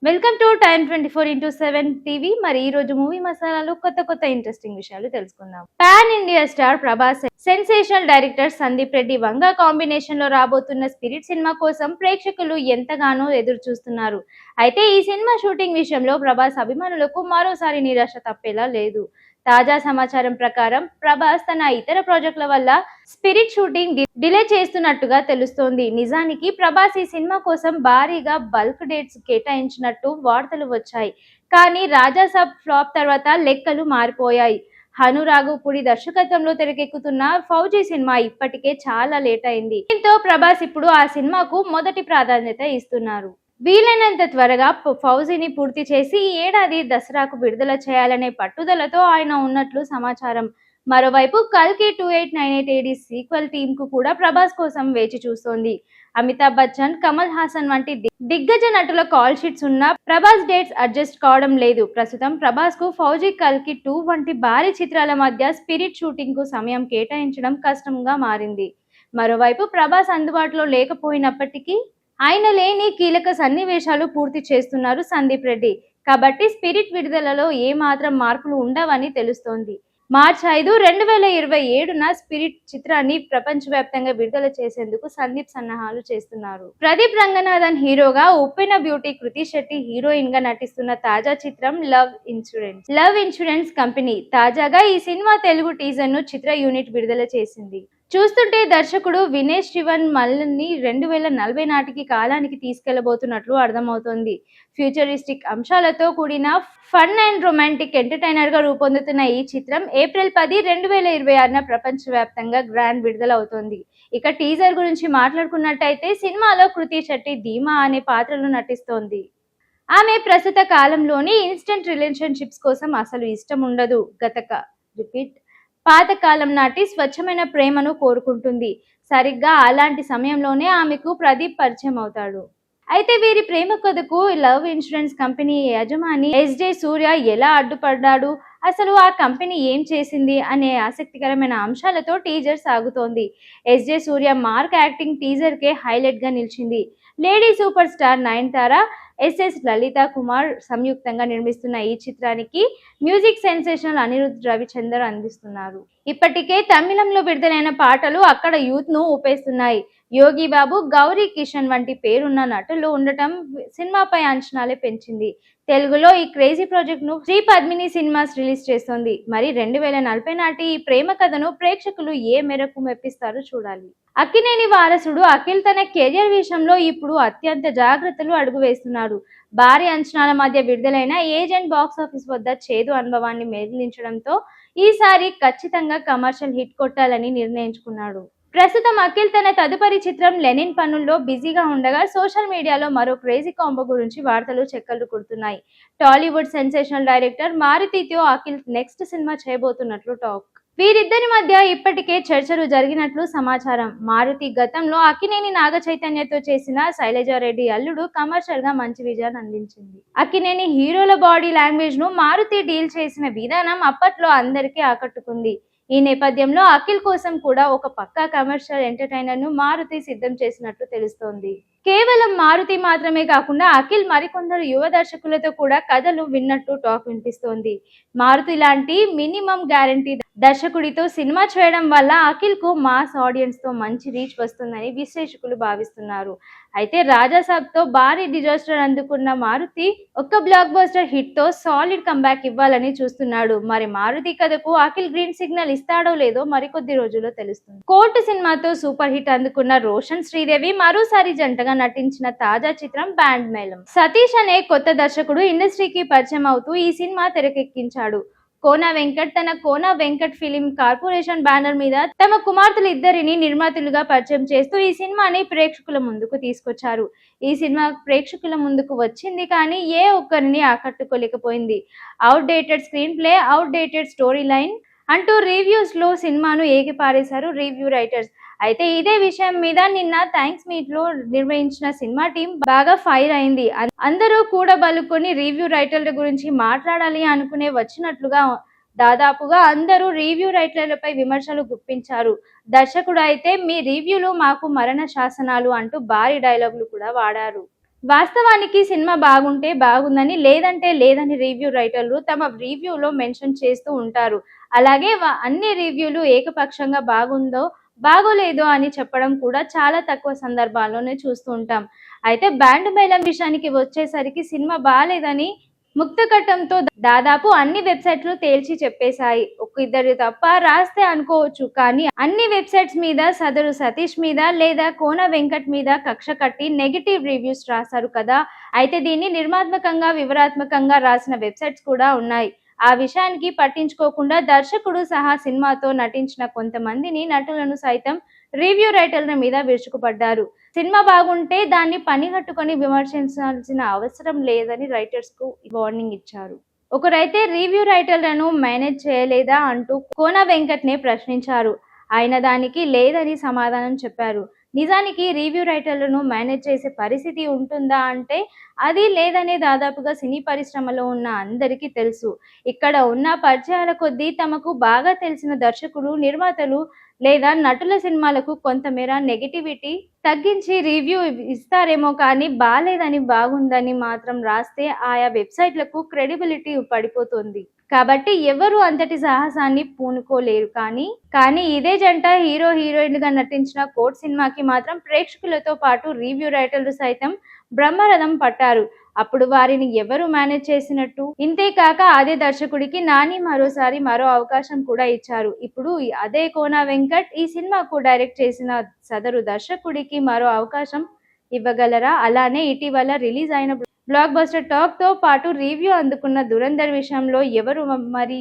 Welcome to time 24x7 TV. మరి ఈ రోజు మూవీ మసాలాలో కొత్త ఇంట్రెస్టింగ్ విషయాలు తెలుసుకుందాం. Pan India star Prabhas, sensational director Sandeep Reddy Vanga combination లో రాబోతున్న స్పిరిట్ సినిమా కోసం ప్రేక్షకులు ఎంతగానో ఎదురు చూస్తున్నారు. అయితే ఈ సినిమా షూటింగ్ విషయంలో ప్రభాస్ అభిమానులకు మరోసారి నిరాశ తప్పేలా లేదు. తాజా సమాచారం ప్రకారం ప్రభాస్ తన ఇతర ప్రాజెక్టుల వల్ల స్పిరిట్ షూటింగ్ డిలే చేస్తున్నట్టుగా తెలుస్తోంది. నిజానికి ప్రభాస్ ఈ సినిమా కోసం భారీగా బల్క్ డేట్స్ కేటాయించినట్టు వార్తలు వచ్చాయి. కానీ రాజాసాబ్ ఫ్లాప్ తర్వాత లెక్కలు మారిపోయాయి. హనురాఘుపూడి దర్శకత్వంలో తెరకెక్కుతున్న ఫౌజీ సినిమా ఇప్పటికే చాలా లేట్ అయింది. దీంతో ప్రభాస్ ఇప్పుడు ఆ సినిమాకు మొదటి ప్రాధాన్యత ఇస్తున్నారు. వీలైనంత త్వరగా ఫౌజీని పూర్తి చేసి ఈ ఏడాది దసరాకు విడుదల చేయాలనే పట్టుదలతో ఆయన ఉన్నట్లు సమాచారం. మరోవైపు కల్కి 2898 AD సీక్వెల్ టీమ్ కు కూడా ప్రభాస్ కోసం వేచి చూస్తోంది. అమితాబ్ బచ్చన్, కమల్ హాసన్ వంటి దిగ్గజ నటుల కాల్ షీట్స్ ఉన్న ప్రభాస్ డేట్స్ అడ్జస్ట్ కావడం లేదు. ప్రస్తుతం ప్రభాస్ కు ఫౌజీ, కల్కి 2 వంటి భారీ చిత్రాల మధ్య స్పిరిట్ షూటింగ్ కు సమయం కేటాయించడం కష్టంగా మారింది. మరోవైపు ప్రభాస్ అందుబాటులో లేకపోయినప్పటికీ ఆయన లేని కీలక సన్నివేశాలు పూర్తి చేస్తున్నారు సందీప్ రెడ్డి. కాబట్టి స్పిరిట్ విడుదలలో ఏ మాత్రం మార్పులు ఉండవని తెలుస్తోంది. మార్చి 5, 2027న స్పిరిట్ చిత్రాన్ని ప్రపంచవ్యాప్తంగా విడుదల చేసేందుకు సందీప్ సన్నాహాలు చేస్తున్నారు. ప్రదీప్ రంగనాథన్ హీరోగా, ఉప్పెన బ్యూటీ కృతి శెట్టి హీరోయిన్ గా నటిస్తున్న తాజా చిత్రం లవ్ ఇన్సూరెన్స్ కంపెనీ. తాజాగా ఈ సినిమా తెలుగు టీజర్ ను చిత్ర యూనిట్ విడుదల చేసింది. చూస్తుంటే దర్శకుడు వినేష్ శివన్ మల్ని 2040 నాటికి కాలానికి తీసుకెళ్లబోతున్నట్లు అర్థమవుతోంది. ఫ్యూచరిస్టిక్ అంశాలతో కూడిన ఫన్ అండ్ రొమాంటిక్ ఎంటర్టైనర్ గా రూపొందుతున్న ఈ చిత్రం ఏప్రిల్ 10, 2026న ప్రపంచవ్యాప్తంగా గ్రాండ్ విడుదల అవుతోంది. ఇక టీజర్ గురించి మాట్లాడుకున్నట్టయితే సినిమాలో కృతి శెట్టి ధీమా అనే పాత్రలో నటిస్తోంది. ఆమె ప్రస్తుత కాలంలోని ఇన్స్టెంట్ రిలేషన్షిప్స్ కోసం అసలు ఇష్టం ఉండదు. పాతకాలం నాటి స్వచ్ఛమైన ప్రేమను కోరుకుంటుంది. సరిగ్గా అలాంటి సమయంలోనే ఆమెకు ప్రదీప్ పరిచయం అవుతాడు. అయితే వీరి ప్రేమ కథకు లవ్ ఇన్సూరెన్స్ కంపెనీ యజమాని ఎస్జే సూర్య ఎలా అడ్డుపడ్డాడు, అసలు ఆ కంపెనీ ఏం చేసింది అనే ఆసక్తికరమైన అంశాలతో టీజర్ సాగుతోంది. SJ Surya mark acting teaser కే హైలైట్ గా నిలిచింది. Lady super star Nayanthara, SS Lalitha Kumar సంయుక్తంగా నిర్మిస్తున్న ఈ చిత్రానికి మ్యూజిక్ సెన్సేషనల్ అనిరుద్ రవిచందర్ అందిస్తున్నారు. ఇప్పటికే తమిళంలో విడుదలైన పాటలు అక్కడ యూత్ ను ఊపేస్తున్నాయి. యోగి బాబు, గౌరీ కిషన్ వంటి పేరున్న నటులు ఉండటం సినిమాపై అంచనాలే పెంచింది. తెలుగులో ఈ క్రేజీ ప్రాజెక్ట్ ను శ్రీ పద్మిని సినిమాస్ రిలీజ్ చేస్తోంది. మరి 2040 నాటి ఈ ప్రేమ కథను ప్రేక్షకులు ఏ మేరకు మెప్పిస్తారో చూడాలి. అక్కినేని వారసుడు అఖిల్ తన కెరియర్ విషయంలో ఇప్పుడు అత్యంత జాగ్రత్తలు అడుగు వేస్తున్నాడు. భారీ అంచనాల మధ్య విడుదలైన ఏజెంట్ బాక్సాఫీస్ వద్ద చేదు అనుభవాన్ని మిగిలించడంతో ఈసారి ఖచ్చితంగా కమర్షియల్ హిట్ కొట్టాలని నిర్ణయించుకున్నాడు. ప్రస్తుతం అఖిల్ తన తదుపరి చిత్రం లెనిన్ పనుల్లో బిజీగా ఉండగా సోషల్ మీడియాలో మరో క్రేజీ కాంబో గురించి వార్తలు చెక్కర్లు కొడుతున్నాయి. టాలీవుడ్ సెన్సేషనల్ డైరెక్టర్ మారుతితో అఖిల్ నెక్స్ట్ సినిమా చేయబోతున్నట్లు టాక్. వీరిద్దరి మధ్య ఇప్పటికే చర్చలు జరిగినట్లు సమాచారం. మారుతి గతంలో అక్కినేని నాగ చైతన్యతో చేసిన శైలజారెడ్డి అల్లుడు కమర్షియల్ గా మంచి విజయాన్ని అందించింది. అక్కినేని హీరోల బాడీ లాంగ్వేజ్ ను మారుతి డీల్ చేసిన విధానం అప్పట్లో అందరికీ ఆకట్టుకుంది. ఈ నేపథ్యంలో అఖిల్ కోసం కూడా ఒక పక్కా కమర్షియల్ ఎంటర్టైనర్ ను మారుతి సిద్ధం చేసినట్లు తెలుస్తోంది. కేవలం మారుతి మాత్రమే కాకుండా అఖిల్ మరికొందరు యువ దర్శకులతో కూడా కథలు విన్నట్టు టాక్ వినిపిస్తోంది. మారుతి లాంటి మినిమం గ్యారంటీ దర్శకుడితో సినిమా చేయడం వల్ల అఖిల్ కు మాస్ ఆడియన్స్ తో మంచి రీచ్ వస్తుందని విశ్లేషకులు భావిస్తున్నారు. అయితే రాజాసాబ్ తో భారీ డిజాస్టర్ అందుకున్న మారుతి ఒక్క బ్లాక్ బస్టర్ హిట్ తో సాలిడ్ కంబ్యాక్ ఇవ్వాలని చూస్తున్నాడు. మరి మారుతి కథకు అఖిల్ గ్రీన్ సిగ్నల్ ఇస్తాడో లేదో మరికొద్ది రోజుల్లో తెలుస్తుంది. కోర్టు సినిమాతో సూపర్ హిట్ అందుకున్న రోషన్ శ్రీదేవి మరోసారి జంటగా నటించిన తాజా చిత్రం బ్యాండ్ మేళం. సతీష్ అనే కొత్త దర్శకుడు ఇండస్ట్రీకి పరిచయం అవుతూ ఈ సినిమా తెరకెక్కించాడు. కోన వెంకట్ తన Kona Venkat film corporation banner మీద తమ కుమార్తెలు ఇద్దరిని నిర్మాతలుగా పరిచయం చేస్తూ ఈ సినిమాని ప్రేక్షకుల ముందుకు తీసుకొచ్చారు. ఈ సినిమా ప్రేక్షకుల ముందుకు వచ్చింది కానీ ఏ ఒక్కరిని ఆకట్టుకోలేకపోయింది. Outdated screenplay, outdated story line అంటూ రివ్యూస్ లో సినిమాను ఏకిపారేశారు రివ్యూ రైటర్స్. అయితే ఇదే విషయం మీద నిన్న థ్యాంక్స్ మీట్ లో నిర్వహించిన సినిమా టీం బాగా ఫైర్ అయింది. అందరూ కూడా బలుకొని రివ్యూ రైటర్ల గురించి మాట్లాడాలి అనుకునే వచ్చినట్లుగా దాదాపుగా అందరూ రివ్యూ రైటర్లపై విమర్శలు గుప్పించారు. దర్శకుడు అయితే మీ రివ్యూలు మాకు మరణ శాసనాలు అంటూ భారీ డైలాగులు కూడా వాడారు. వాస్తవానికి సినిమా బాగుంటే బాగుందని, లేదంటే లేదని రివ్యూ రైటర్లు తమ రివ్యూలో మెన్షన్ చేస్తూ ఉంటారు. అలాగే అన్ని రివ్యూలు ఏకపక్షంగా బాగుందో బాగోలేదో అని చెప్పడం కూడా చాలా తక్కువ సందర్భాల్లోనే చూస్తూ ఉంటాం. అయితే బ్యాండ్ మేళం విషయానికి వచ్చేసరికి సినిమా బాలేదని ముక్తకంఠంతో దాదాపు అన్ని వెబ్సైట్లు తేల్చి చెప్పేశాయి. ఇద్దరు తప్ప రాస్తే అనుకోవచ్చు, కానీ అన్ని వెబ్సైట్స్ మీద సదరు సతీష్ మీద లేదా కోన వెంకట్ మీద కక్ష కట్టి నెగిటివ్ రివ్యూస్ రాశారు కదా. అయితే దీన్ని నిర్మాత్మకంగా వివరాత్మకంగా రాసిన వెబ్సైట్స్ కూడా ఉన్నాయి. ఆ విషయానికి పట్టించుకోకుండా దర్శకుడు సహా సినిమాతో నటించిన కొంతమందిని నటులను సైతం రివ్యూ రైటర్ల మీద విరుచుకుపడ్డారు. సినిమా బాగుంటే దాన్ని పనిగట్టుకొని విమర్శించాల్సిన అవసరం లేదని రైటర్స్ కు వార్నింగ్ ఇచ్చారు. ఒకరైతే రివ్యూ రైటర్లను మేనేజ్ చేయలేదా అంటూ కోన వెంకట్ నే ప్రశ్నించారు. ఆయన దానికి లేదని సమాధానం చెప్పారు. నిజానికి రివ్యూ రైటర్లను మేనేజ్ చేసే పరిస్థితి ఉంటుందా అంటే అది లేదనే దాదాపుగా సినీ పరిశ్రమలో ఉన్న అందరికీ తెలుసు. ఇక్కడ ఉన్న పరిచయాల కొద్దీ తమకు బాగా తెలిసిన దర్శకులు, నిర్మాతలు లేదా నటుల సినిమాలకు కొంతమేర నెగిటివిటీ తగ్గించి రివ్యూ ఇస్తారేమో, కానీ బాలేదని బాగుందని మాత్రం రాస్తే ఆయా వెబ్సైట్లకు క్రెడిబిలిటీ పడిపోతుంది. కాబట్టి ఎవరు అంతటి సాహసాన్ని పూనుకోలేరు. కానీ ఇదే జంట హీరో హీరోయిన్లుగా నటించిన కోర్ట్ సినిమాకి మాత్రం ప్రేక్షకులతో పాటు రివ్యూ రైటర్లు సైతం బ్రహ్మరథం పట్టారు. అప్పుడు వారిని ఎవరు మేనేజ్ చేసినట్టు? ఇంతేకాక అదే దర్శకుడికి నాని మరోసారి మరో అవకాశం కూడా ఇచ్చారు. ఇప్పుడు అదే కోన వెంకట్ ఈ సినిమాకు డైరెక్ట్ చేసిన సదరు దర్శకుడికి మరో అవకాశం ఇవ్వగలరా? అలానే ఇటీవల రిలీజ్ అయిన బ్లాక్ బస్టర్ టాక్ తో పాటు రివ్యూ అందుకున్న దురంధర్ విషయంలో ఎవరు మరి